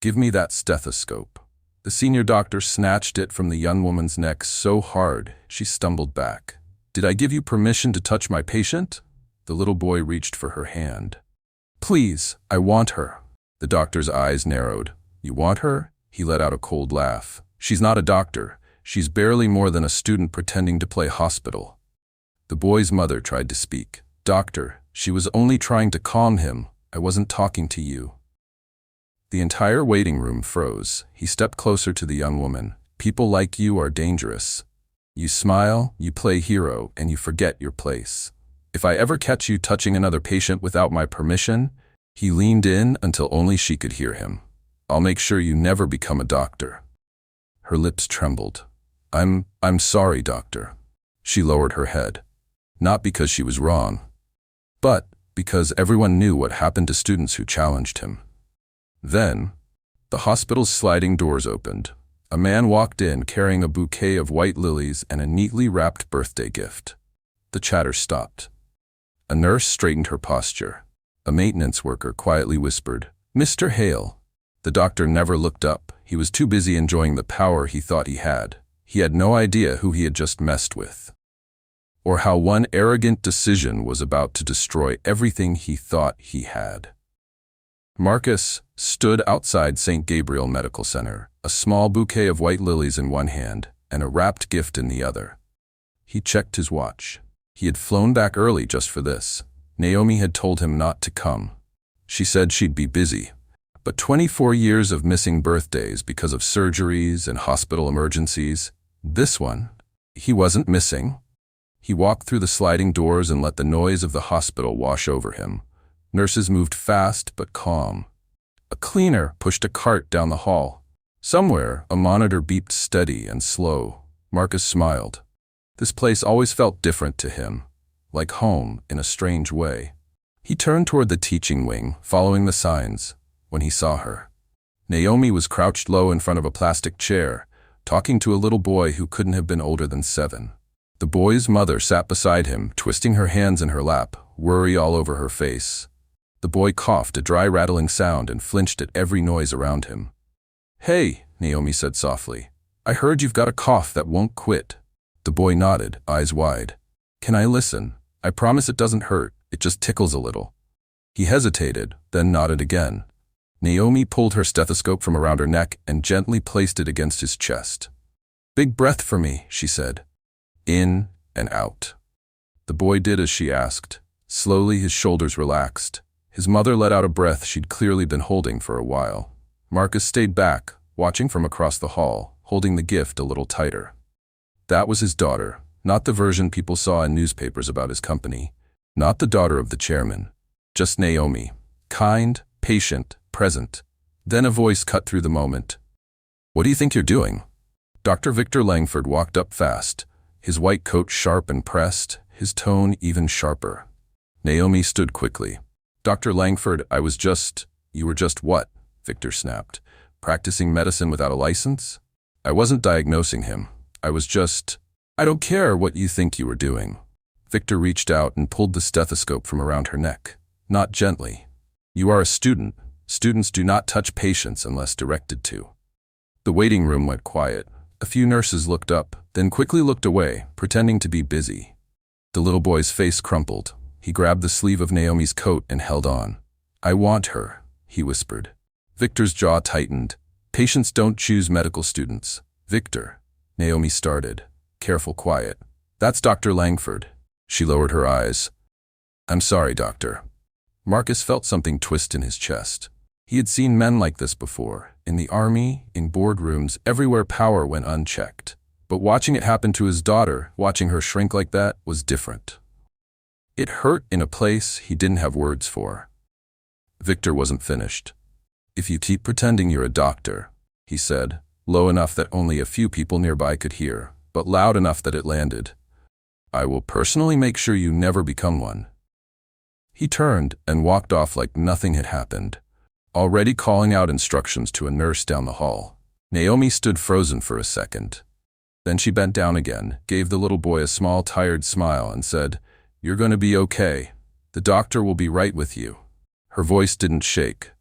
Give me that stethoscope. The senior doctor snatched it from the young woman's neck so hard she stumbled back. Did I give you permission to touch my patient? The little boy reached for her hand. Please, I want her. The doctor's eyes narrowed. You want her? He let out a cold laugh. She's not a doctor. She's barely more than a student pretending to play hospital. The boy's mother tried to speak. Doctor, she was only trying to calm him. I wasn't talking to you. The entire waiting room froze. He stepped closer to the young woman. People like you are dangerous. You smile, you play hero, and you forget your place. If I ever catch you touching another patient without my permission, he leaned in until only she could hear him. I'll make sure you never become a doctor. Her lips trembled. I'm sorry, doctor. She lowered her head. Not because she was wrong, but because everyone knew what happened to students who challenged him. Then, the hospital's sliding doors opened. A man walked in carrying a bouquet of white lilies and a neatly wrapped birthday gift. The chatter stopped. A nurse straightened her posture. A maintenance worker quietly whispered, "Mr. Hale." The doctor never looked up. He was too busy enjoying the power he thought he had. He had no idea who he had just messed with, or how one arrogant decision was about to destroy everything he thought he had. Marcus stood outside St. Gabriel Medical Center, a small bouquet of white lilies in one hand and a wrapped gift in the other. He checked his watch. He had flown back early just for this. Naomi had told him not to come. She said she'd be busy. But 24 years of missing birthdays because of surgeries and hospital emergencies, this one, he wasn't missing. He walked through the sliding doors and let the noise of the hospital wash over him. Nurses moved fast but calm. A cleaner pushed a cart down the hall. Somewhere, a monitor beeped steady and slow. Marcus smiled. This place always felt different to him, like home in a strange way. He turned toward the teaching wing, following the signs, when he saw her. Naomi was crouched low in front of a plastic chair, talking to a little boy who couldn't have been older than 7. The boy's mother sat beside him, twisting her hands in her lap, worry all over her face. The boy coughed a dry rattling sound and flinched at every noise around him. "Hey," Naomi said softly. "I heard you've got a cough that won't quit." The boy nodded, eyes wide. "Can I listen? I promise it doesn't hurt, it just tickles a little." He hesitated, then nodded again. Naomi pulled her stethoscope from around her neck and gently placed it against his chest. "Big breath for me," she said. In and out. The boy did as she asked. Slowly his shoulders relaxed. His mother let out a breath she'd clearly been holding for a while. Marcus stayed back, watching from across the hall, holding the gift a little tighter. That was his daughter, not the version people saw in newspapers about his company, not the daughter of the chairman. Just Naomi, kind, patient, present. Then a voice cut through the moment. "What do you think you're doing?" Dr. Victor Langford walked up fast, his white coat sharp and pressed, his tone even sharper. Naomi stood quickly. "Dr. Langford, You were just what?" Victor snapped. "Practicing medicine without a license?" "I wasn't diagnosing him. I don't care what you think you were doing." Victor reached out and pulled the stethoscope from around her neck. Not gently. "You are a student. Students do not touch patients unless directed to." The waiting room went quiet. A few nurses looked up, then quickly looked away, pretending to be busy. The little boy's face crumpled. He grabbed the sleeve of Naomi's coat and held on. "I want her," he whispered. Victor's jaw tightened. "Patients don't choose medical students." "Victor," Naomi started. Careful, quiet. "That's Dr. Langford." She lowered her eyes. "I'm sorry, doctor." Marcus felt something twist in his chest. He had seen men like this before, in the army, in boardrooms, everywhere power went unchecked. But watching it happen to his daughter, watching her shrink like that, was different. It hurt in a place he didn't have words for. Victor wasn't finished. "If you keep pretending you're a doctor," he said, low enough that only a few people nearby could hear, but loud enough that it landed, "I will personally make sure you never become one." He turned and walked off like nothing had happened, already calling out instructions to a nurse down the hall. Naomi stood frozen for a second. Then she bent down again, gave the little boy a small, tired smile, and said, "You're going to be okay. The doctor will be right with you." Her voice didn't shake,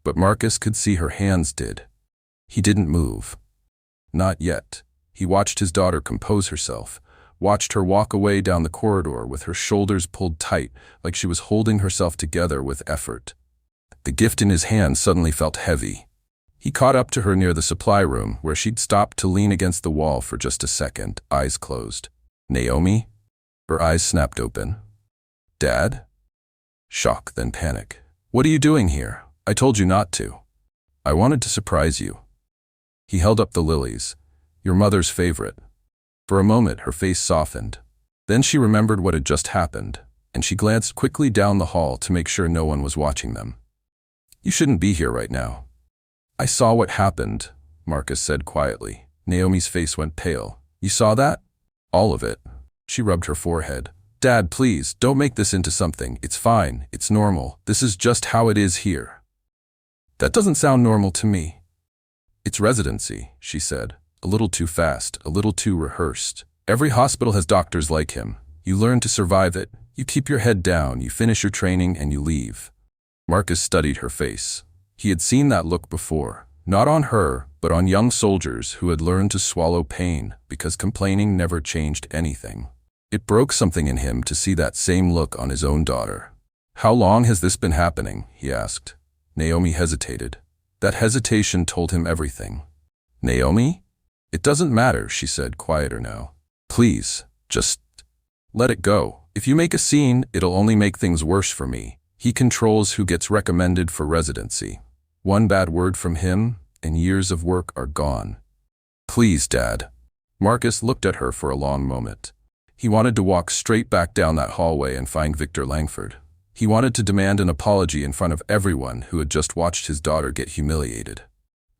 but Marcus could see her hands did. He didn't move. Not yet. He watched his daughter compose herself, watched her walk away down the corridor with her shoulders pulled tight like she was holding herself together with effort. The gift in his hand suddenly felt heavy. He caught up to her near the supply room, where she'd stopped to lean against the wall for just a second, eyes closed. "Naomi?" Her eyes snapped open. "Dad?" Shock, then panic. "What are you doing here? I told you not to. I wanted to surprise you." He held up the lilies. "Your mother's favorite." For a moment, her face softened. Then she remembered what had just happened, and she glanced quickly down the hall to make sure no one was watching them. "You shouldn't be here right now." "I saw what happened," Marcus said quietly. Naomi's face went pale. "You saw that?" "All of it." She rubbed her forehead. "Dad, please, don't make this into something. It's fine. It's normal. This is just how it is here." "That doesn't sound normal to me." "It's residency," she said. "A little too fast, a little too rehearsed. Every hospital has doctors like him. You learn to survive it. You keep your head down, you finish your training, and you leave." Marcus studied her face. He had seen that look before, not on her, but on young soldiers who had learned to swallow pain because complaining never changed anything. It broke something in him to see that same look on his own daughter. "How long has this been happening?" he asked. Naomi hesitated. That hesitation told him everything. "Naomi?" "It doesn't matter," she said, quieter now. "Please, just let it go. If you make a scene, it'll only make things worse for me. He controls who gets recommended for residency. One bad word from him, and years of work are gone." "Please, Dad." Marcus looked at her for a long moment. He wanted to walk straight back down that hallway and find Victor Langford. He wanted to demand an apology in front of everyone who had just watched his daughter get humiliated.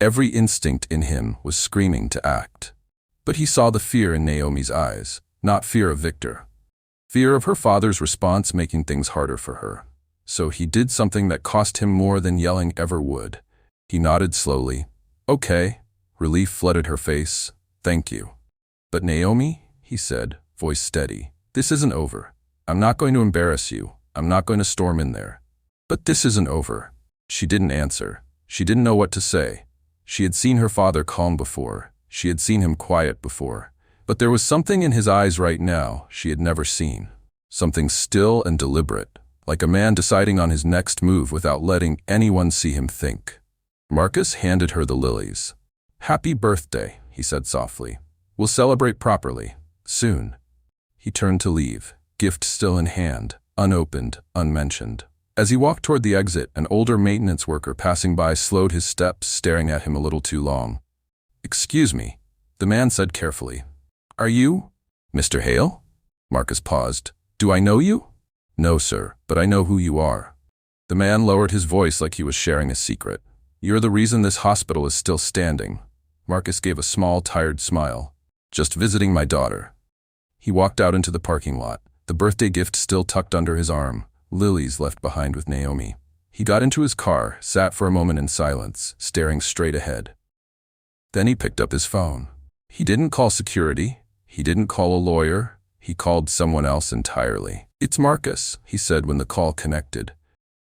Every instinct in him was screaming to act. But he saw the fear in Naomi's eyes, not fear of Victor. Fear of her father's response making things harder for her. So he did something that cost him more than yelling ever would. He nodded slowly. "Okay." Relief flooded her face. "Thank you." "But Naomi," he said, voice steady, "this isn't over. I'm not going to embarrass you. I'm not going to storm in there." "But this isn't over." She didn't answer. She didn't know what to say. She had seen her father calm before. She had seen him quiet before. But there was something in his eyes right now she had never seen. Something still and deliberate, like a man deciding on his next move without letting anyone see him think. Marcus handed her the lilies. "Happy birthday," he said softly. "We'll celebrate properly. Soon." He turned to leave, gift still in hand, unopened, unmentioned. As he walked toward the exit, an older maintenance worker passing by slowed his steps, staring at him a little too long. "Excuse me," the man said carefully. "Are you Mr. Hale?" Marcus paused. "Do I know you?" "No, sir, but I know who you are." The man lowered his voice like he was sharing a secret. "You're the reason this hospital is still standing." Marcus gave a small, tired smile. "Just visiting my daughter." He walked out into the parking lot, the birthday gift still tucked under his arm, lilies left behind with Naomi. He got into his car, sat for a moment in silence, staring straight ahead. Then he picked up his phone. He didn't call security. He didn't call a lawyer. He called someone else entirely. "It's Marcus," he said when the call connected.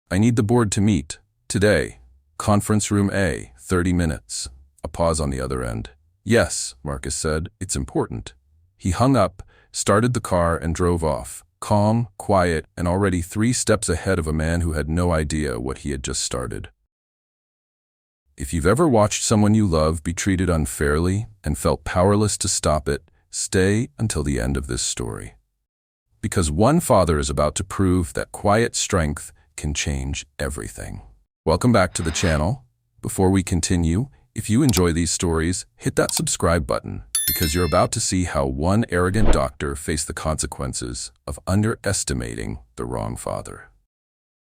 "I need the board to meet. Today. Conference room A, 30 minutes. A pause on the other end. "Yes," Marcus said. "It's important." He hung up, started the car, and drove off, calm, quiet, and already 3 steps ahead of a man who had no idea what he had just started. If you've ever watched someone you love be treated unfairly and felt powerless to stop it, stay until the end of this story. Because one father is about to prove that quiet strength can change everything. Welcome back to the channel. Before we continue, if you enjoy these stories, hit that subscribe button, because you're about to see how one arrogant doctor faced the consequences of underestimating the wrong father.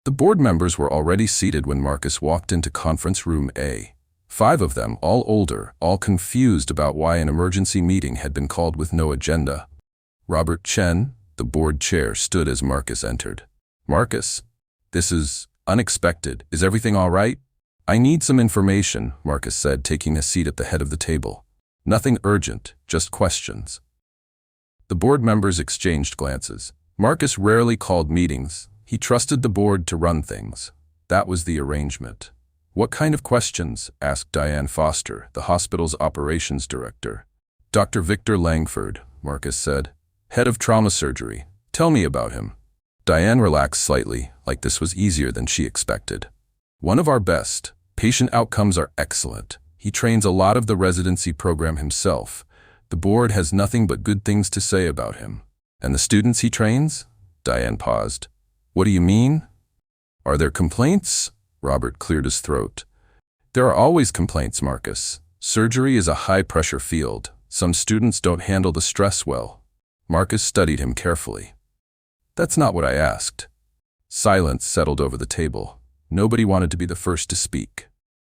The board members were already seated when Marcus walked into conference room A. 5 of them, all older, all confused about why an emergency meeting had been called with no agenda. Robert Chen, the board chair, stood as Marcus entered. "Marcus, this is unexpected. Is everything all right?" "I need some information," Marcus said, taking a seat at the head of the table. "Nothing urgent, just questions." The board members exchanged glances. Marcus rarely called meetings. He trusted the board to run things. That was the arrangement. What kind of questions? Asked Diane Foster, the hospital's operations director. Dr. Victor Langford, Marcus said. Head of trauma surgery. Tell me about him. Diane relaxed slightly, like this was easier than she expected. One of our best. Patient outcomes are excellent. He trains a lot of the residency program himself. The board has nothing but good things to say about him. And the students he trains? Diane paused. What do you mean? Are there complaints? Robert cleared his throat. There are always complaints, Marcus. Surgery is a high-pressure field. Some students don't handle the stress well. Marcus studied him carefully. That's not what I asked. Silence settled over the table. Nobody wanted to be the first to speak.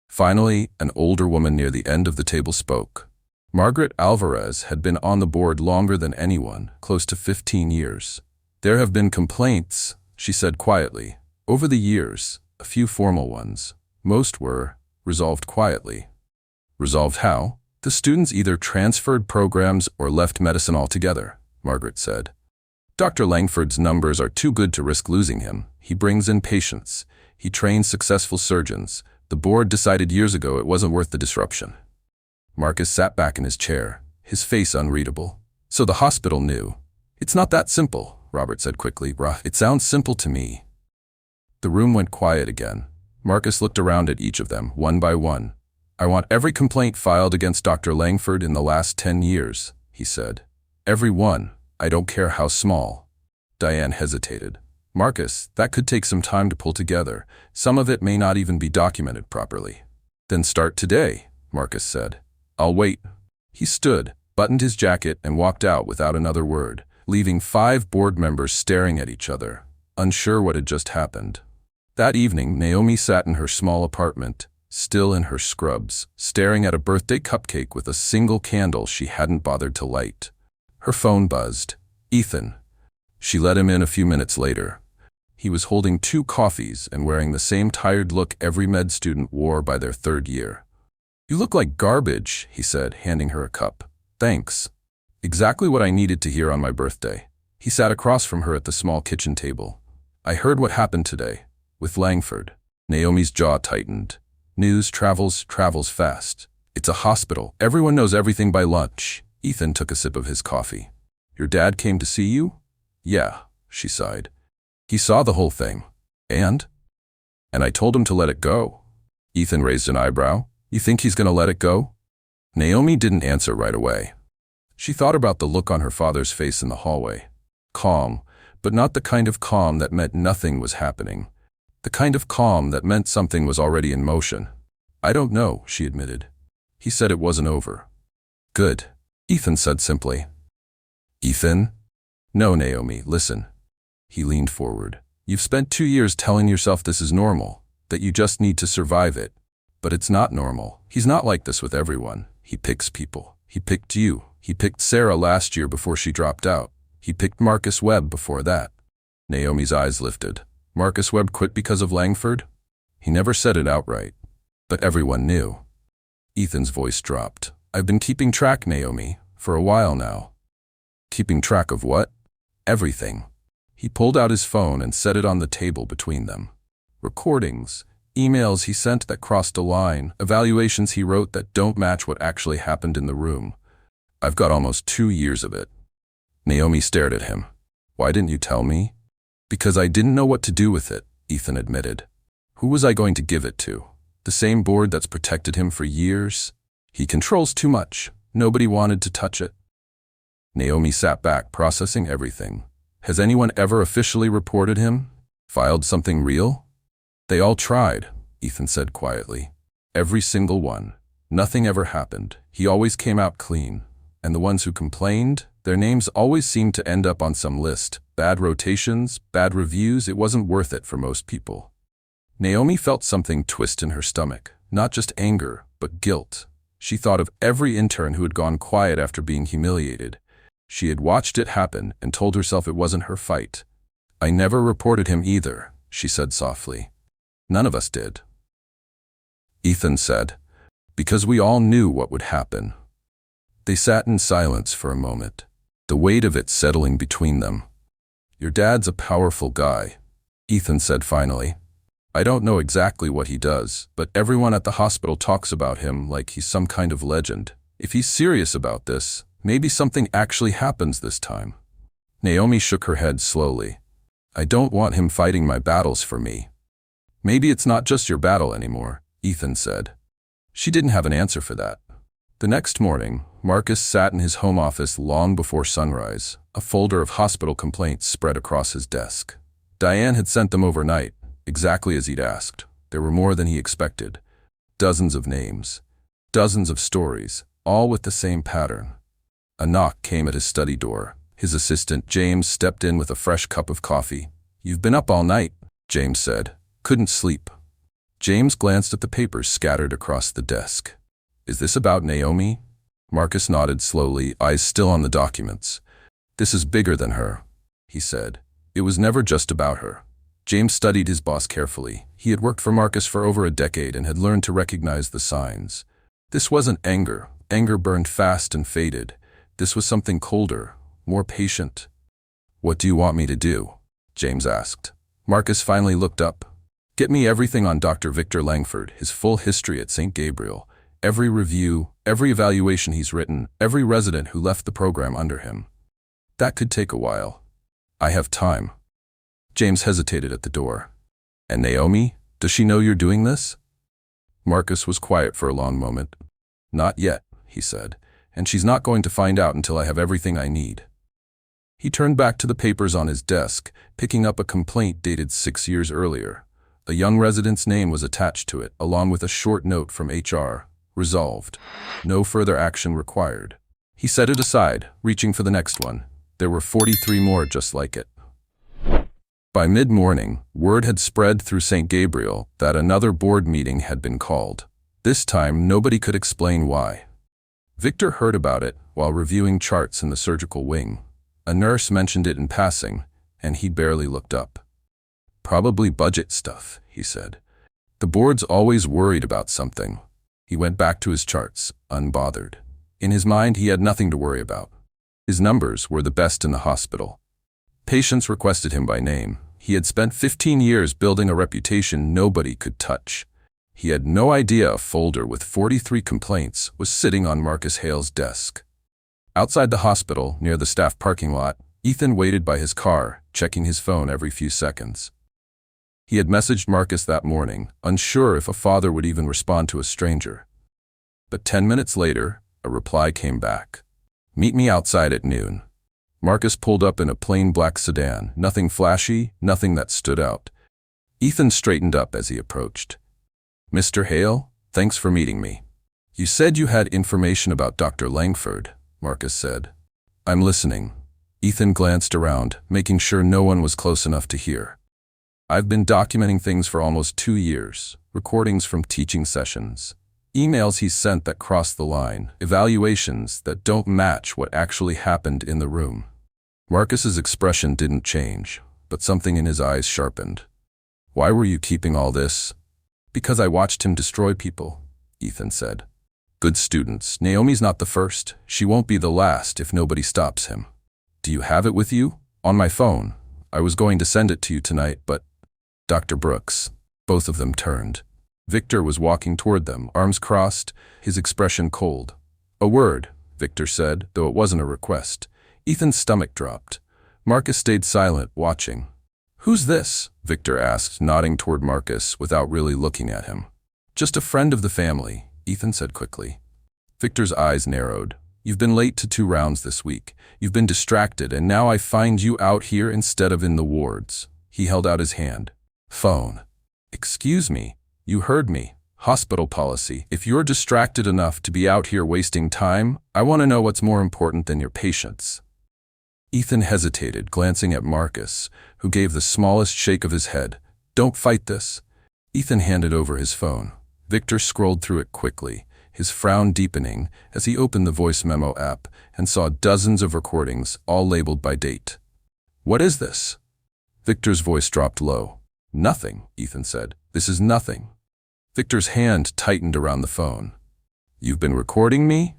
Finally, an older woman near the end of the table spoke. Margaret Alvarez had been on the board longer than anyone, close to 15 years. There have been complaints, she said quietly. Over the years, a few formal ones. Most were resolved quietly. Resolved how? The students either transferred programs or left medicine altogether, Margaret said. Dr. Langford's numbers are too good to risk losing him. He brings in patients. He trains successful surgeons. The board decided years ago it wasn't worth the disruption. Marcus sat back in his chair, his face unreadable. So the hospital knew. It's not that simple, Robert said quickly. It sounds simple to me. The room went quiet again. Marcus looked around at each of them, one by one. I want every complaint filed against Dr. Langford in the last 10 years, he said. Every one. I don't care how small. Diane hesitated. Marcus, that could take some time to pull together. Some of it may not even be documented properly. Then start today, Marcus said. I'll wait. He stood, buttoned his jacket, and walked out without another word, leaving 5 board members staring at each other, unsure what had just happened. That evening, Naomi sat in her small apartment, still in her scrubs, staring at a birthday cupcake with a single candle she hadn't bothered to light. Her phone buzzed. Ethan. She let him in a few minutes later. He was holding 2 coffees and wearing the same tired look every med student wore by their 3rd year. You look like garbage, he said, handing her a cup. Thanks. Exactly what I needed to hear on my birthday. He sat across from her at the small kitchen table. I heard what happened today, with Langford. Naomi's jaw tightened. News travels fast. It's a hospital. Everyone knows everything by lunch. Ethan took a sip of his coffee. Your dad came to see you? Yeah, she sighed. He saw the whole thing. And I told him to let it go. Ethan raised an eyebrow. You think he's going to let it go? Naomi didn't answer right away. She thought about the look on her father's face in the hallway. Calm, but not the kind of calm that meant nothing was happening. The kind of calm that meant something was already in motion. I don't know, she admitted. He said it wasn't over. Good, Ethan said simply. Ethan? No, Naomi, listen. He leaned forward. You've spent 2 years telling yourself this is normal, that you just need to survive it. But it's not normal. He's not like this with everyone. He picks people. He picked you. He picked Sarah last year before she dropped out. He picked Marcus Webb before that. Naomi's eyes lifted. Marcus Webb quit because of Langford? He never said it outright. But everyone knew. Ethan's voice dropped. I've been keeping track, Naomi, for a while now. Keeping track of what? Everything. He pulled out his phone and set it on the table between them. Recordings, emails he sent that crossed a line, evaluations he wrote that don't match what actually happened in the room. I've got almost 2 years of it. Naomi stared at him. Why didn't you tell me? Because I didn't know what to do with it, Ethan admitted. Who was I going to give it to? The same board that's protected him for years? He controls too much. Nobody wanted to touch it. Naomi sat back, processing everything. Has anyone ever officially reported him? Filed something real? They all tried, Ethan said quietly. Every single one. Nothing ever happened. He always came out clean. And the ones who complained, their names always seemed to end up on some list. Bad rotations, bad reviews, it wasn't worth it for most people. Naomi felt something twist in her stomach. Not just anger, but guilt. She thought of every intern who had gone quiet after being humiliated. She had watched it happen and told herself it wasn't her fight. I never reported him either, she said softly. None of us did. Ethan said, because we all knew what would happen. They sat in silence for a moment, the weight of it settling between them. Your dad's a powerful guy, Ethan said finally. I don't know exactly what he does, but everyone at the hospital talks about him like he's some kind of legend. If he's serious about this, maybe something actually happens this time." Naomi shook her head slowly. "I don't want him fighting my battles for me." "Maybe it's not just your battle anymore," Ethan said. She didn't have an answer for that. The next morning, Marcus sat in his home office long before sunrise, a folder of hospital complaints spread across his desk. Diane had sent them overnight, exactly as he'd asked. There were more than he expected. Dozens of names, dozens of stories, all with the same pattern. A knock came at his study door. His assistant, James, stepped in with a fresh cup of coffee. "You've been up all night," James said. "Couldn't sleep." James glanced at the papers scattered across the desk. "Is this about Naomi?" Marcus nodded slowly, eyes still on the documents. "This is bigger than her," he said. "It was never just about her." James studied his boss carefully. He had worked for Marcus for over a decade and had learned to recognize the signs. This wasn't anger. Anger burned fast and faded. This was something colder, more patient. "What do you want me to do?" James asked. Marcus finally looked up. "Get me everything on Dr. Victor Langford, his full history at St. Gabriel, every review, every evaluation he's written, every resident who left the program under him." "That could take a while." "I have time." James hesitated at the door. "And Naomi, does she know you're doing this?" Marcus was quiet for a long moment. "Not yet," he said, "and she's not going to find out until I have everything I need." He turned back to the papers on his desk, picking up a complaint dated 6 years earlier. A young resident's name was attached to it, along with a short note from HR. Resolved. No further action required. He set it aside, reaching for the next one. There were 43 more just like it. By mid-morning, word had spread through St. Gabriel that another board meeting had been called. This time, nobody could explain why. Victor heard about it while reviewing charts in the surgical wing. A nurse mentioned it in passing, and he barely looked up. "Probably budget stuff," he said. "The board's always worried about something." He went back to his charts, unbothered. In his mind, he had nothing to worry about. His numbers were the best in the hospital. Patients requested him by name. He had spent 15 years building a reputation nobody could touch. He had no idea a folder with 43 complaints was sitting on Marcus Hale's desk. Outside the hospital, near the staff parking lot, Ethan waited by his car, checking his phone every few seconds. He had messaged Marcus that morning, unsure if a father would even respond to a stranger. But 10 minutes later, a reply came back. "Meet me outside at noon." Marcus pulled up in a plain black sedan, nothing flashy, nothing that stood out. Ethan straightened up as he approached. "Mr. Hale, thanks for meeting me." "You said you had information about Dr. Langford," Marcus said. "I'm listening." Ethan glanced around, making sure no one was close enough to hear. "I've been documenting things for almost 2 years, recordings from teaching sessions, emails he sent that crossed the line, evaluations that don't match what actually happened in the room." Marcus's expression didn't change, but something in his eyes sharpened. "Why were you keeping all this?" "Because I watched him destroy people," Ethan said. "Good students. Naomi's not the first. She won't be the last if nobody stops him." "Do you have it with you?" "On my phone. I was going to send it to you tonight, but—" "Dr. Brooks." Both of them turned. Victor was walking toward them, arms crossed, his expression cold. "A word," Victor said, though it wasn't a request. Ethan's stomach dropped. Marcus stayed silent, watching. "Who's this?" Victor asked, nodding toward Marcus without really looking at him. "Just a friend of the family," Ethan said quickly. Victor's eyes narrowed. "You've been late to 2 rounds this week. You've been distracted, and now I find you out here instead of in the wards." He held out his hand. "Phone." "Excuse me. You heard me. Hospital policy. If you're distracted enough to be out here wasting time, I want to know what's more important than your patients." Ethan hesitated, glancing at Marcus, who gave the smallest shake of his head. "Don't fight this." Ethan handed over his phone. Victor scrolled through it quickly, his frown deepening as he opened the voice memo app and saw dozens of recordings, all labeled by date. "What is this?" Victor's voice dropped low. "Nothing," Ethan said. "This is nothing." Victor's hand tightened around the phone. "You've been recording me?"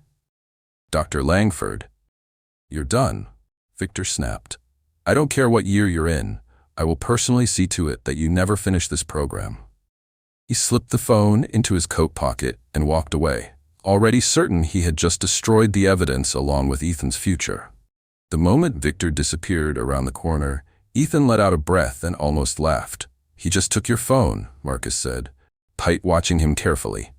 "Dr. Langford." "You're done," Victor snapped. "I don't care what year you're in. I will personally see to it that you never finish this program." He slipped the phone into his coat pocket and walked away, already certain he had just destroyed the evidence along with Ethan's future. The moment Victor disappeared around the corner, Ethan let out a breath and almost laughed. "He just took your phone," Marcus said, Pite watching him carefully.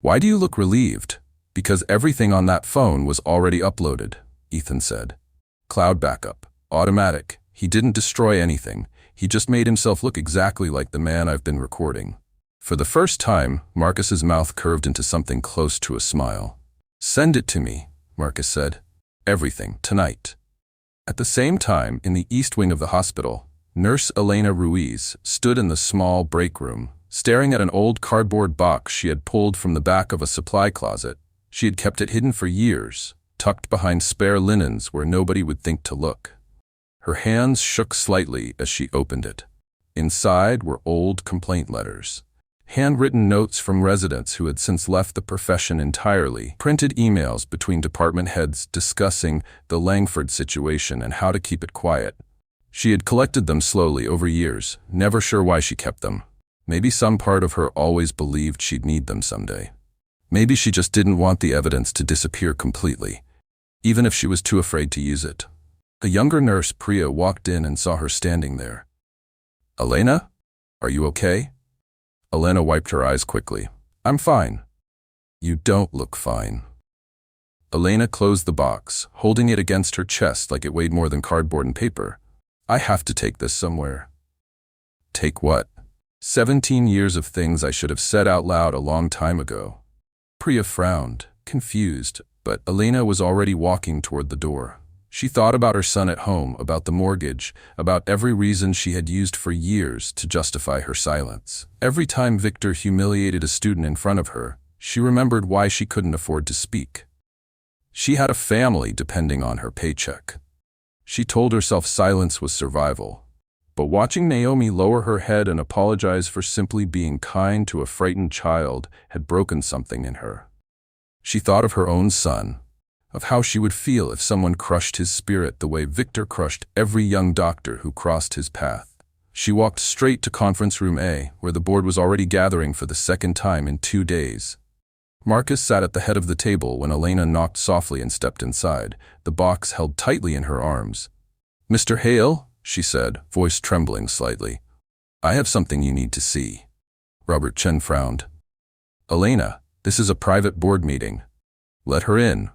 "Why do you look relieved?" "Because everything on that phone was already uploaded," Ethan said. "Cloud backup. Automatic. He didn't destroy anything. He just made himself look exactly like the man I've been recording." For the first time, Marcus's mouth curved into something close to a smile. "Send it to me," Marcus said. "Everything, tonight." At the same time, in the east wing of the hospital, Nurse Elena Ruiz stood in the small break room, staring at an old cardboard box she had pulled from the back of a supply closet. She had kept it hidden for years, tucked behind spare linens where nobody would think to look. Her hands shook slightly as she opened it. Inside were old complaint letters, handwritten notes from residents who had since left the profession entirely, printed emails between department heads discussing the Langford situation and how to keep it quiet. She had collected them slowly over years, never sure why she kept them. Maybe some part of her always believed she'd need them someday. Maybe she just didn't want the evidence to disappear completely, even if she was too afraid to use it. A younger nurse, Priya, walked in and saw her standing there. "Elena? Are you okay?" Elena wiped her eyes quickly. "I'm fine." "You don't look fine." Elena closed the box, holding it against her chest like it weighed more than cardboard and paper. "I have to take this somewhere." "Take what?" 17 years of things I should have said out loud a long time ago." Priya frowned, confused, but Elena was already walking toward the door. She thought about her son at home, about the mortgage, about every reason she had used for years to justify her silence. Every time Victor humiliated a student in front of her, she remembered why she couldn't afford to speak. She had a family depending on her paycheck. She told herself silence was survival. But watching Naomi lower her head and apologize for simply being kind to a frightened child had broken something in her. She thought of her own son, of how she would feel if someone crushed his spirit the way Victor crushed every young doctor who crossed his path. She walked straight to conference room A, where the board was already gathering for the second time in 2 days. Marcus sat at the head of the table when Elena knocked softly and stepped inside, the box held tightly in her arms. "Mr. Hale," she said, voice trembling slightly. "I have something you need to see." Robert Chen frowned. "Elena, this is a private board meeting." "Let her in,"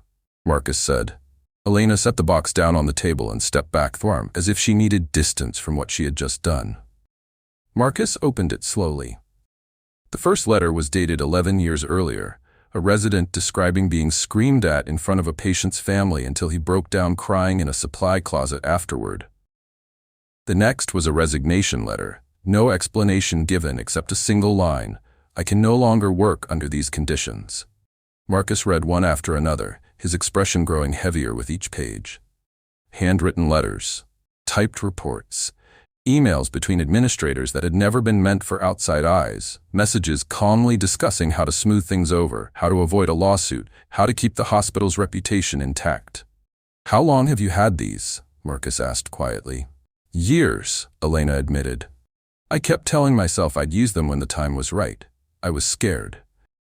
Marcus said. Elena set the box down on the table and stepped back thwarm, as if she needed distance from what she had just done. Marcus opened it slowly. The first letter was dated 11 years earlier, a resident describing being screamed at in front of a patient's family until he broke down crying in a supply closet afterward. The next was a resignation letter, no explanation given except a single line, "I can no longer work under these conditions." Marcus read one after another, his expression growing heavier with each page. Handwritten letters, typed reports, emails between administrators that had never been meant for outside eyes, messages calmly discussing how to smooth things over, how to avoid a lawsuit, how to keep the hospital's reputation intact. "How long have you had these?" Marcus asked quietly. "Years," Elena admitted. "I kept telling myself I'd use them when the time was right. I was scared.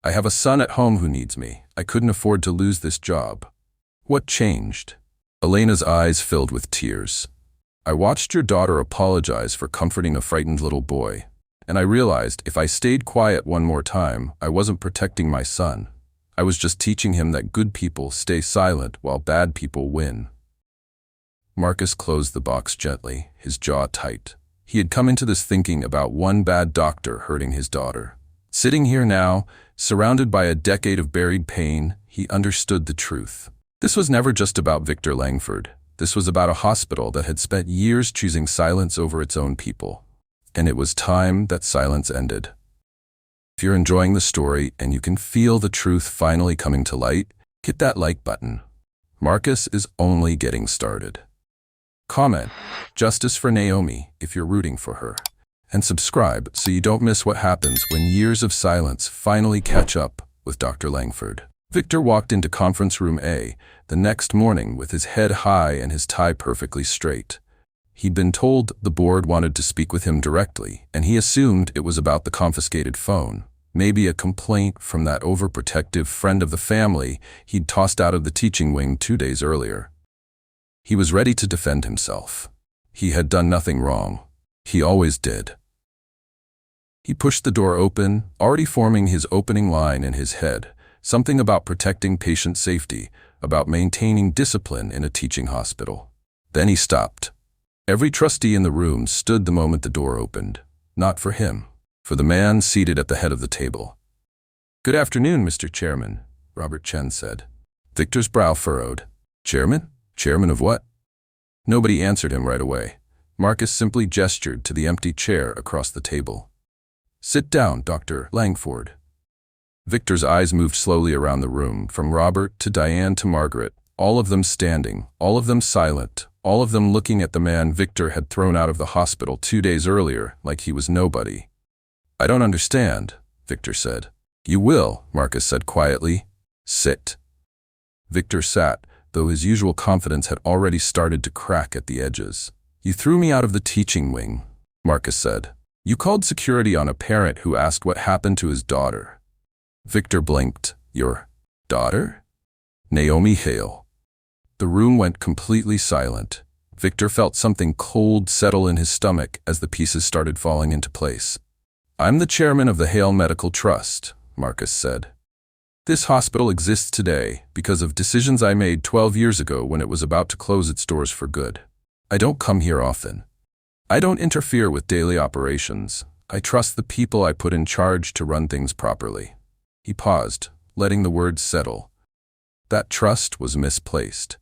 I have a son at home who needs me. I couldn't afford to lose this job." "What changed?" Elena's eyes filled with tears. "I watched your daughter apologize for comforting a frightened little boy, and I realized if I stayed quiet one more time, I wasn't protecting my son. I was just teaching him that good people stay silent while bad people win." Marcus closed the box gently, his jaw tight. He had come into this thinking about one bad doctor hurting his daughter. Sitting here now, surrounded by a decade of buried pain, he understood the truth. This was never just about Victor Langford. This was about a hospital that had spent years choosing silence over its own people. And it was time that silence ended. If you're enjoying the story and you can feel the truth finally coming to light, hit that like button. Marcus is only getting started. Comment, "Justice for Naomi," if you're rooting for her. And subscribe so you don't miss what happens when years of silence finally catch up with Dr. Langford. Victor walked into conference room A the next morning with his head high and his tie perfectly straight. He'd been told the board wanted to speak with him directly, and he assumed it was about the confiscated phone. Maybe a complaint from that overprotective friend of the family he'd tossed out of the teaching wing 2 days earlier. He was ready to defend himself. He had done nothing wrong. He always did. He pushed the door open, already forming his opening line in his head, something about protecting patient safety, about maintaining discipline in a teaching hospital. Then he stopped. Every trustee in the room stood the moment the door opened. Not for him, for the man seated at the head of the table. "Good afternoon, Mr. Chairman," Robert Chen said. Victor's brow furrowed. "Chairman? Chairman of what?" Nobody answered him right away. Marcus simply gestured to the empty chair across the table. "Sit down, Dr. Langford." Victor's eyes moved slowly around the room, from Robert to Diane to Margaret, all of them standing, all of them silent, all of them looking at the man Victor had thrown out of the hospital 2 days earlier like he was nobody. "I don't understand," Victor said. "You will," Marcus said quietly. "Sit." Victor sat, though his usual confidence had already started to crack at the edges. "You threw me out of the teaching wing," Marcus said. "You called security on a parent who asked what happened to his daughter." Victor blinked. "Your daughter?" "Naomi Hale." The room went completely silent. Victor felt something cold settle in his stomach as the pieces started falling into place. "I'm the chairman of the Hale Medical Trust," Marcus said. "This hospital exists today because of decisions I made 12 years ago when it was about to close its doors for good. I don't come here often. I don't interfere with daily operations. I trust the people I put in charge to run things properly." He paused, letting the words settle. That trust was misplaced.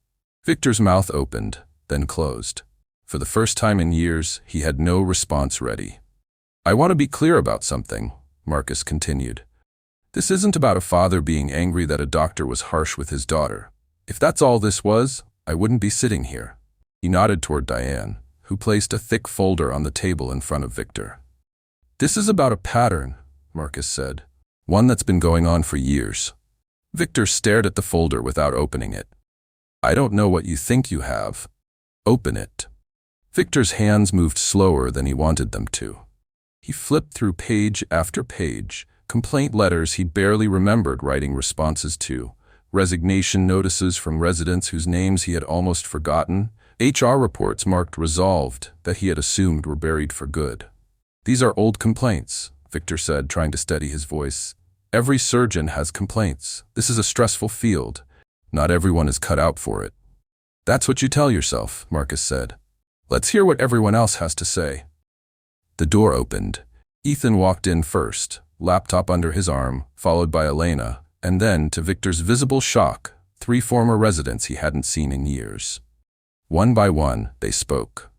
Victor's mouth opened, then closed. For the first time in years, he had no response ready. "I want to be clear about something," Marcus continued. "This isn't about a father being angry that a doctor was harsh with his daughter. If that's all this was, I wouldn't be sitting here." He nodded toward Diane, who placed a thick folder on the table in front of Victor. "This is about a pattern," Marcus said. "One that's been going on for years." Victor stared at the folder without opening it. "I don't know what you think you have. Open it." Victor's hands moved slower than he wanted them to. He flipped through page after page, complaint letters he barely remembered writing responses to, resignation notices from residents whose names he had almost forgotten, HR reports marked resolved that he had assumed were buried for good. "These are old complaints," Victor said, trying to steady his voice. "Every surgeon has complaints. This is a stressful field. Not everyone is cut out for it." "That's what you tell yourself," Marcus said. "Let's hear what everyone else has to say." The door opened. Ethan walked in first, laptop under his arm, followed by Elena, and then, to Victor's visible shock, 3 former residents he hadn't seen in years. One by one, they spoke.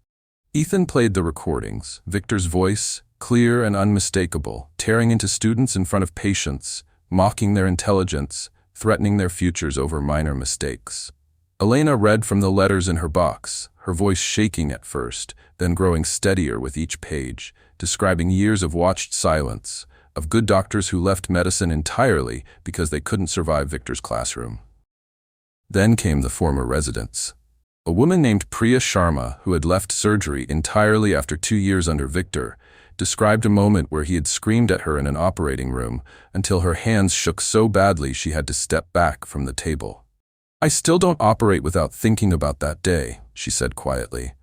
Ethan played the recordings, Victor's voice, clear and unmistakable, tearing into students in front of patients, mocking their intelligence, threatening their futures over minor mistakes. Elena read from the letters in her box, her voice shaking at first, then growing steadier with each page, describing years of watched silence, of good doctors who left medicine entirely because they couldn't survive Victor's classroom. Then came the former residents. A woman named Priya Sharma, who had left surgery entirely after 2 years under Victor, described a moment where he had screamed at her in an operating room until her hands shook so badly she had to step back from the table. "I still don't operate without thinking about that day," she said quietly.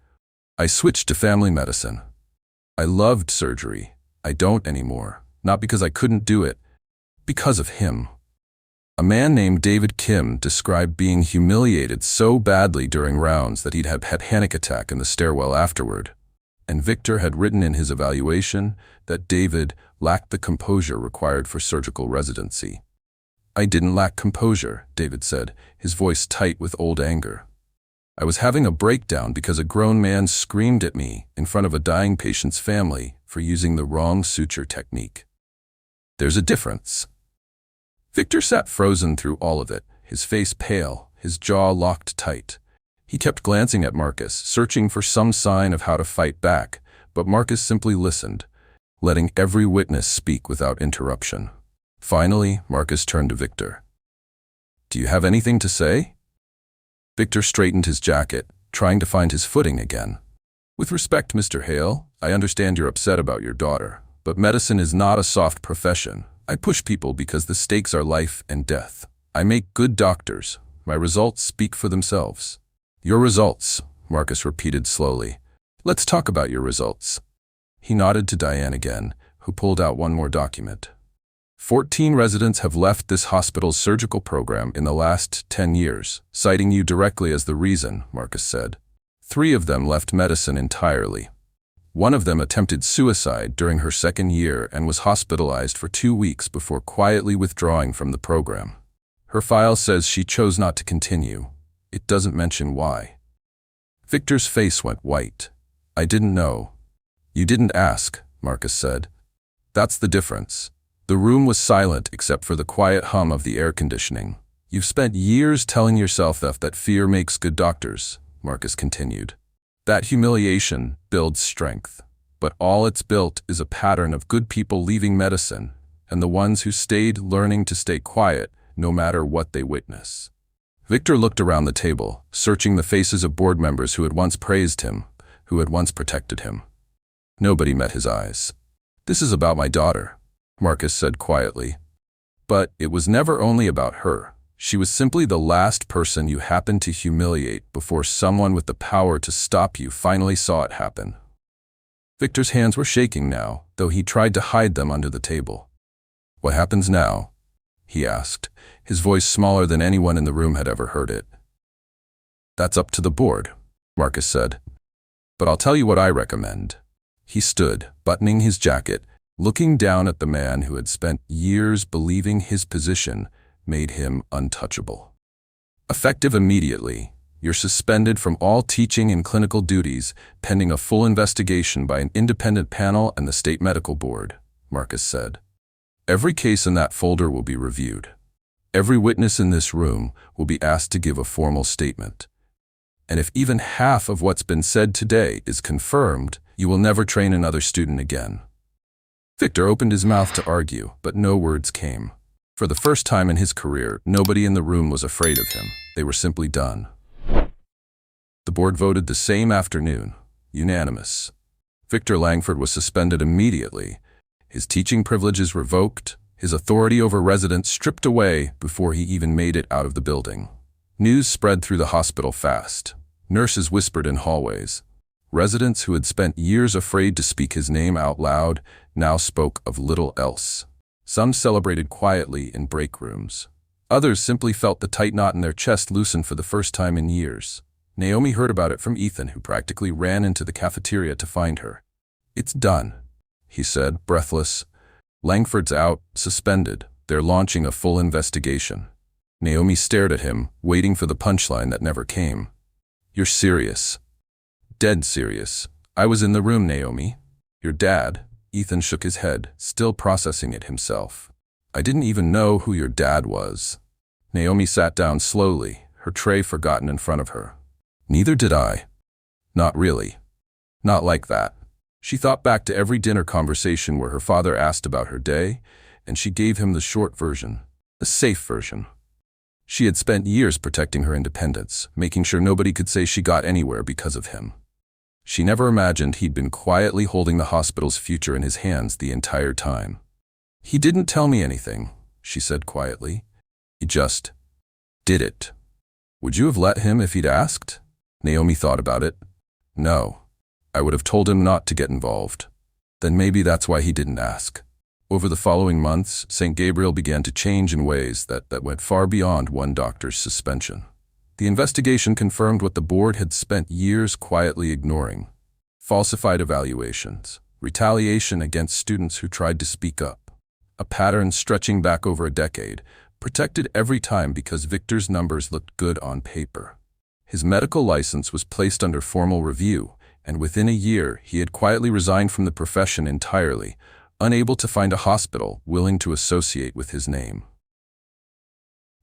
"I switched to family medicine. I loved surgery. I don't anymore. Not because I couldn't do it, because of him." A man named David Kim described being humiliated so badly during rounds that he'd had a panic attack in the stairwell afterward. And Victor had written in his evaluation that David lacked the composure required for surgical residency. "I didn't lack composure," David said, his voice tight with old anger. "I was having a breakdown because a grown man screamed at me in front of a dying patient's family for using the wrong suture technique. There's a difference." Victor sat frozen through all of it, his face pale, his jaw locked tight. He kept glancing at Marcus, searching for some sign of how to fight back, but Marcus simply listened, letting every witness speak without interruption. Finally, Marcus turned to Victor. "Do you have anything to say?" Victor straightened his jacket, trying to find his footing again. With respect, Mr. Hale, I understand you're upset about your daughter, but medicine is not a soft profession. I push people because the stakes are life and death. I make good doctors. My results speak for themselves. Your results, Marcus repeated slowly. Let's talk about your results. He nodded to Diane again, who pulled out one more document. 14 residents have left this hospital's surgical program in the last 10 years, citing you directly as the reason, Marcus said. 3 of them left medicine entirely. 1 of them attempted suicide during her 2nd year and was hospitalized for 2 weeks before quietly withdrawing from the program. Her file says she chose not to continue. It doesn't mention why. Victor's face went white. I didn't know. You didn't ask, Marcus said. That's the difference. The room was silent except for the quiet hum of the air conditioning. You've spent years telling yourself that fear makes good doctors, Marcus continued. That humiliation builds strength, but all it's built is a pattern of good people leaving medicine, and the ones who stayed learning to stay quiet no matter what they witness. Victor looked around the table, searching the faces of board members who had once praised him, who had once protected him. Nobody met his eyes. This is about my daughter, Marcus said quietly. But it was never only about her. She was simply the last person you happened to humiliate before someone with the power to stop you finally saw it happen. Victor's hands were shaking now, though he tried to hide them under the table. What happens now? He asked, his voice smaller than anyone in the room had ever heard it. That's up to the board, Marcus said. But I'll tell you what I recommend. He stood, buttoning his jacket, looking down at the man who had spent years believing his position made him untouchable. Effective immediately, you're suspended from all teaching and clinical duties pending a full investigation by an independent panel and the state medical board, Marcus said. Every case in that folder will be reviewed. Every witness in this room will be asked to give a formal statement. And if even half of what's been said today is confirmed, you will never train another student again. Victor opened his mouth to argue, but no words came. For the first time in his career, nobody in the room was afraid of him. They were simply done. The board voted the same afternoon, unanimous. Victor Langford was suspended immediately, his teaching privileges revoked, his authority over residents stripped away before he even made it out of the building. News spread through the hospital fast. Nurses whispered in hallways. Residents who had spent years afraid to speak his name out loud now spoke of little else. Some celebrated quietly in break rooms. Others simply felt the tight knot in their chest loosen for the first time in years. Naomi heard about it from Ethan, who practically ran into the cafeteria to find her. It's done, he said, breathless. Langford's out, suspended. They're launching a full investigation. Naomi stared at him, waiting for the punchline that never came. You're serious. Dead serious. I was in the room, Naomi. Your dad. Ethan shook his head, still processing it himself. I didn't even know who your dad was. Naomi sat down slowly, her tray forgotten in front of her. Neither did I. Not really. Not like that. She thought back to every dinner conversation where her father asked about her day, and she gave him the short version, the safe version. She had spent years protecting her independence, making sure nobody could say she got anywhere because of him. She never imagined he'd been quietly holding the hospital's future in his hands the entire time. He didn't tell me anything, she said quietly. He just did it. Would you have let him if he'd asked? Naomi thought about it. No. I would have told him not to get involved. Then maybe that's why he didn't ask. Over the following months, St. Gabriel began to change in ways that went far beyond one doctor's suspension. The investigation confirmed what the board had spent years quietly ignoring. Falsified evaluations, retaliation against students who tried to speak up, a pattern stretching back over a decade, protected every time because Victor's numbers looked good on paper. His medical license was placed under formal review, and within a year he had quietly resigned from the profession entirely, unable to find a hospital willing to associate with his name.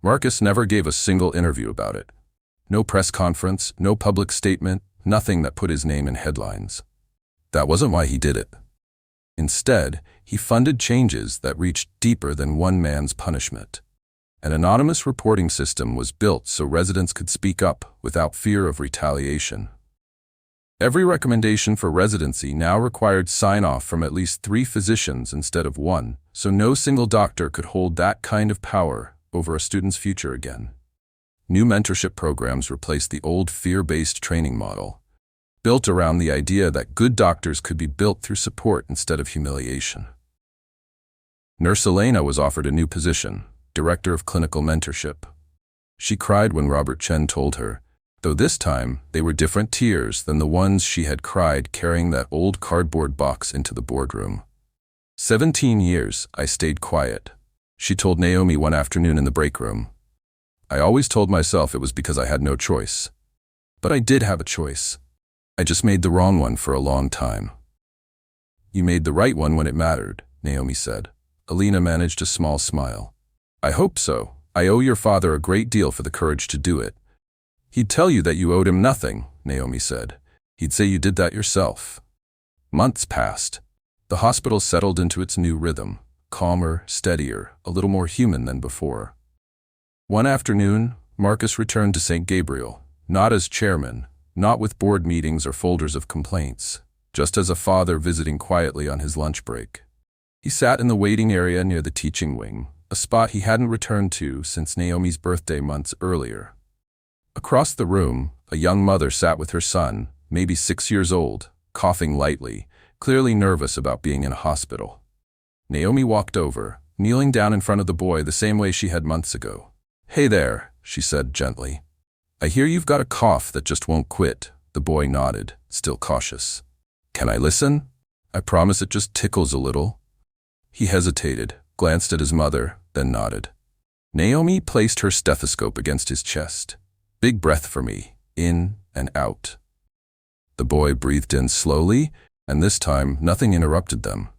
Marcus never gave a single interview about it. No press conference, no public statement, nothing that put his name in headlines. That wasn't why he did it. Instead, he funded changes that reached deeper than one man's punishment. An anonymous reporting system was built so residents could speak up without fear of retaliation. Every recommendation for residency now required sign-off from at least 3 physicians instead of 1, so no single doctor could hold that kind of power over a student's future again. New mentorship programs replaced the old fear-based training model, built around the idea that good doctors could be built through support instead of humiliation. Nurse Elena was offered a new position, Director of Clinical Mentorship. She cried when Robert Chen told her, though this time they were different tears than the ones she had cried carrying that old cardboard box into the boardroom. 17 years I stayed quiet, she told Naomi one afternoon in the break room. I always told myself it was because I had no choice. But I did have a choice. I just made the wrong one for a long time. You made the right one when it mattered, Naomi said. Elena managed a small smile. I hope so. I owe your father a great deal for the courage to do it. He'd tell you that you owed him nothing, Naomi said. He'd say you did that yourself. Months passed. The hospital settled into its new rhythm, calmer, steadier, a little more human than before. One afternoon, Marcus returned to St. Gabriel, not as chairman, not with board meetings or folders of complaints, just as a father visiting quietly on his lunch break. He sat in the waiting area near the teaching wing, a spot he hadn't returned to since Naomi's birthday months earlier. Across the room, a young mother sat with her son, maybe 6 years old, coughing lightly, clearly nervous about being in a hospital. Naomi walked over, kneeling down in front of the boy the same way she had months ago. Hey there, she said gently. I hear you've got a cough that just won't quit. The boy nodded, still cautious. Can I listen? I promise it just tickles a little. He hesitated, glanced at his mother, then nodded. Naomi placed her stethoscope against his chest. Big breath for me, in and out. The boy breathed in slowly, and this time nothing interrupted them.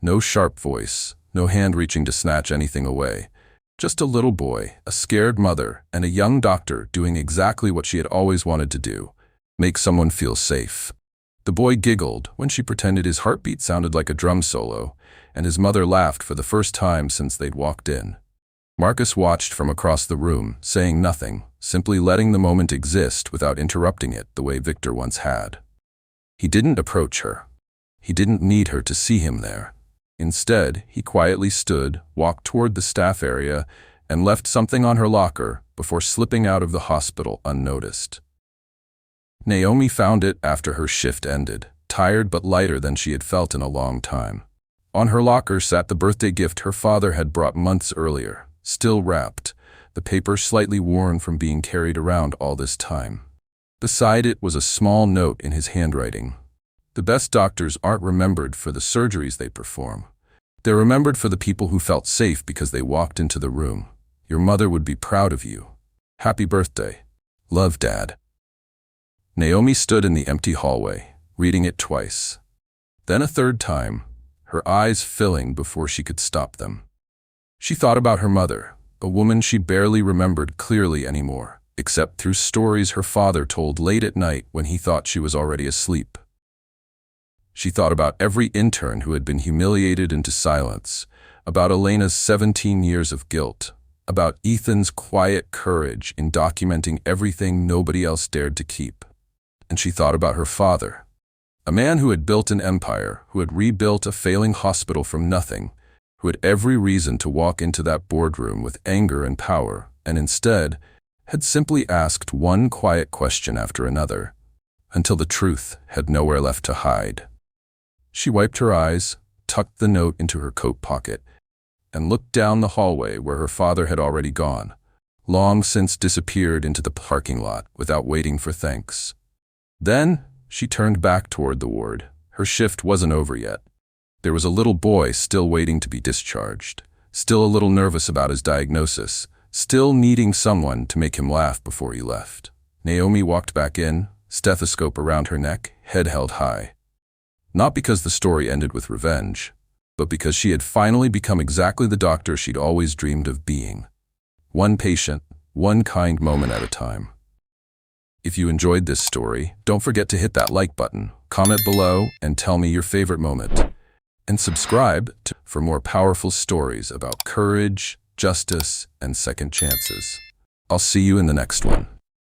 No sharp voice, no hand reaching to snatch anything away. Just a little boy, a scared mother, and a young doctor doing exactly what she had always wanted to do, make someone feel safe. The boy giggled when she pretended his heartbeat sounded like a drum solo, and his mother laughed for the first time since they'd walked in. Marcus watched from across the room, saying nothing, simply letting the moment exist without interrupting it the way Victor once had. He didn't approach her. He didn't need her to see him there. Instead, he quietly stood, walked toward the staff area, and left something on her locker before slipping out of the hospital unnoticed. Naomi found it after her shift ended, tired but lighter than she had felt in a long time. On her locker sat the birthday gift her father had brought months earlier, still wrapped, the paper slightly worn from being carried around all this time. Beside it was a small note in his handwriting. The best doctors aren't remembered for the surgeries they perform. They're remembered for the people who felt safe because they walked into the room. Your mother would be proud of you. Happy birthday. Love, Dad. Naomi stood in the empty hallway, reading it twice. Then a third time, her eyes filling before she could stop them. She thought about her mother, a woman she barely remembered clearly anymore, except through stories her father told late at night when he thought she was already asleep. She thought about every intern who had been humiliated into silence, about Elena's 17 years of guilt, about Ethan's quiet courage in documenting everything nobody else dared to keep. And she thought about her father, a man who had built an empire, who had rebuilt a failing hospital from nothing, who had every reason to walk into that boardroom with anger and power, and instead had simply asked one quiet question after another, until the truth had nowhere left to hide. She wiped her eyes, tucked the note into her coat pocket, and looked down the hallway where her father had already gone, long since disappeared into the parking lot without waiting for thanks. Then she turned back toward the ward. Her shift wasn't over yet. There was a little boy still waiting to be discharged, still a little nervous about his diagnosis, still needing someone to make him laugh before he left. Naomi walked back in, stethoscope around her neck, head held high. Not because the story ended with revenge, but because she had finally become exactly the doctor she'd always dreamed of being. One patient, one kind moment at a time. If you enjoyed this story, don't forget to hit that like button, comment below, and tell me your favorite moment. And subscribe for more powerful stories about courage, justice, and second chances. I'll see you in the next one.